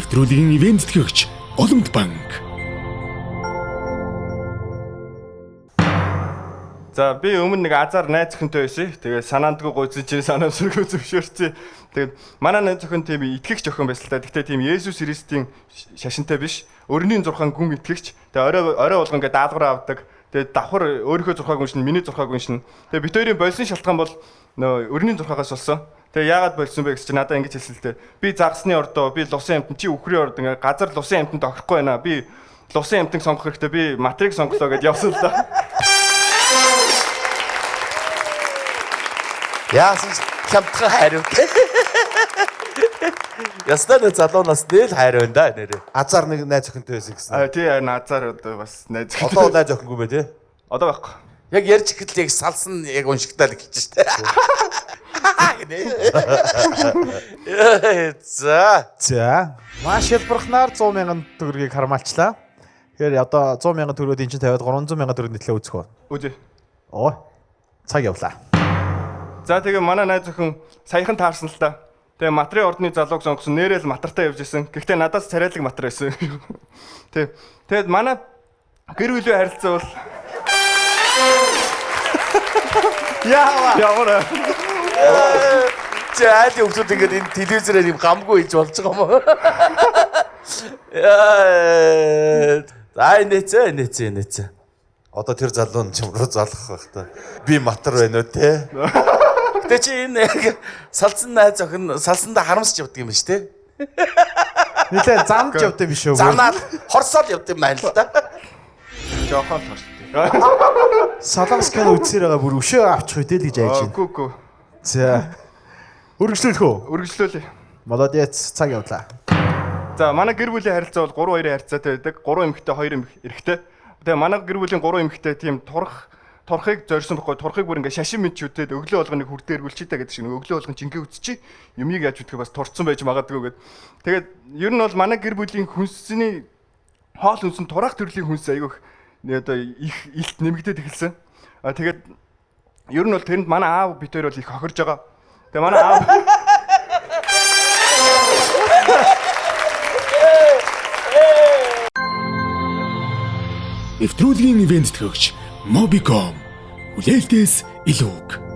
Нэвтрүүлгийн ивент тэтгэгч Голомт банк. За би өмнө нэг азар найз охинтой байсан. Тэгээд санаандгүй гойцсон чинь санаамсаргүй зөвшөөрсөн. Тэгээд манай найз охин тийм итгэгч охин байсан л та. Гэхдээ тийм Есүс Христийн шашинтай биш. Өрний зурхаан гүн итгэгч. Тэгээд орой болгон ингээд даалгавар авдаг. Тэгээд давхар өөрийнхөө зурхааг уншин, миний зурхааг уншин. Тэгээд бид хоёрын болсон шалтгаан бол нөө өрний зурхаагаас болсон. Тэгээ яагаад болсон бэ гэж чи надад ингэж хэлсэн л дээ. Би загсны ордоо, би лусын амтан, чи үхрийн орд ингээ газар лусын амтанд орохгүй байна. Би лусын амтанг сонгох хэрэгтэй. Би матрик сонголоо гэдээ явсан л да. Яасан хямдхан хариу. Ястаа залуунаас нэл хайр байна да нэрээ. Азар нэг найз охинтой байсан гэсэн. Тий назар одоо бас найз. Одоо найз охингүй бэ те? Одоо байхгүй. Яг ярьж ихэд яг салсан яг уншигтаа л гэж штэ. За. Маш хэлбэрхнаар 100,000 төгрөгийг хармалчлаа. Тэгэхээр одоо 100,000 төгрөгөд эн чинь тавиад 300,000 төгрөг нэтлээ үзэх үү? Үзье. Оо. Цаг явлаа. За тэгээ манай найз охин саяхан таарсан л та. Тэгээ матрийн ордны залууг сонгосон нэрэл матартаа явж исэн. Гэхдээ надаас царайлаг матар байсан. Тэг. Тэгээд манай гэр бүлийн харилцаа бол Яаваа. Чаали өгсөд ингээд энэ телевизээр юм гамгүй хийж болж байгаа юм уу? Нээцээ. Одоо тэр залуу нь чимруу залах байх та. Би матар байна уу те? Гэтэ чи энэ салсан найз охин салсандаа харамсч явдаг юм биш те? Нилээ замд явдаг биш үү? Занаад хорсоод явдаг юм байна л да. жоохон тостой. Саламскан үдсээр байгаа бүр өшөө авчих үдэл гэж айж байна. Гү. За. Үргэлжлүүлэх үү? Үргэлжлүүлээ. Молодец, цаг явлаа. За манай гэр бүлийн харилцаа бол 3-2-ын харилцаатай байдаг. 3 эмэгтэй, 2 эрэгтэй. Тэгээ манай гэр бүлийн 3 эмэгтэй тийм турхыг зорьсон байхгүй. Турхыг бүр ингээ шашин мэдчүүдэд өглөө болгоныг хүрдээ эргүүлчихээ гэдэг шиг өглөө болгон жингээ үтчихий. Юмыг яаж үтгэх бас турцсан байж магадгүй гэд. Тэгээд ер нь бол манай гэр бүлийн хүнсний хоол хүнс нь турах төрлийн хүнс айгүйх одоо их илт нэмэгдээд эхэлсэн. Тэгээд ер нь бол тэрэнд манай аав бид хоёр бол их хохирж байгаа. Тэгээ манай аав Нэвтрүүлгийн ивент тэтгэгч Mobicom. Хүлээлтээс илүүг.